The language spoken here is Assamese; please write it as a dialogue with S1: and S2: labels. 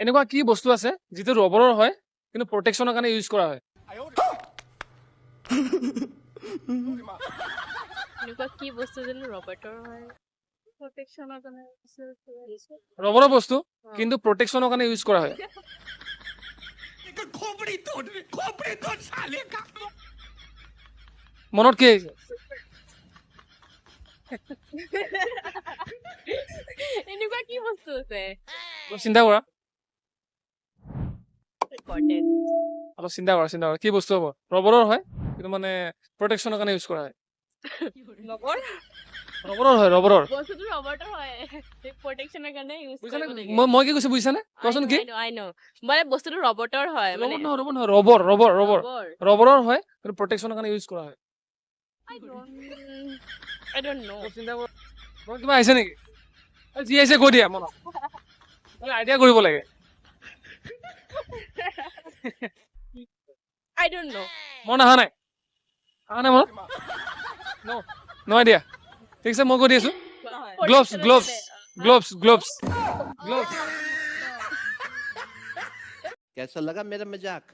S1: এনেকুৱা কি বস্তু আছে যিটো ৰবৰৰ হয় কিন্তু প্ৰটেকশ্যনৰ কাৰণে ইউজ কৰা হয়
S2: এনেকুৱা কি বস্তু যেন ৰবটৰ হয় প্ৰটেকশ্যনৰ কাৰণে
S1: ৰবৰৰ বস্তু কিন্তু প্ৰটেকশ্যনৰ কাৰণে ইউজ কৰা হয় মনত কি আহিছে
S2: এনেকুৱা কি বস্তু আছে
S1: অলপ চিন্তা কৰা
S2: কৰ্টেন
S1: অলপ চিন্তা কৰা কি বস্তু হ'ব ৰবৰৰ হয় কিন্তু মানে প্ৰটেকশ্যনৰ কাৰণে ইউজ কৰা হয়
S2: ৰবৰ
S1: ৰবৰৰ
S2: বস্তুটো ৰবটৰ হয় প্ৰটেকশ্যনৰ কাৰণে ইউজ
S1: বুজিছানে
S2: কৰিব লাগে
S1: মই কি কৈছো বুজিছানে কোৱাচোন কি
S2: I know মানে বস্তুটো ৰবটৰ হয় মানে
S1: ৰবৰ নহয় ৰবৰ
S2: ৰবৰ
S1: ৰবৰৰ হয় কিন্তু প্ৰটেকশ্যনৰ কাৰণে ইউজ কৰা হয়
S2: I don't know
S1: অলপ চিন্তা কৰা তোমাৰ কিবা আহিছে নেকি যি আহিছে কৈ দিয়া মনত আইডিয়া কৰিব লাগে
S2: I don't know
S1: মন অহা নাই মনত ন আইডিয়া ঠিক আছে মই কৈ দি আছো gloves gloves gloves gloves gloves
S3: कैसा लगा मेरा मजाक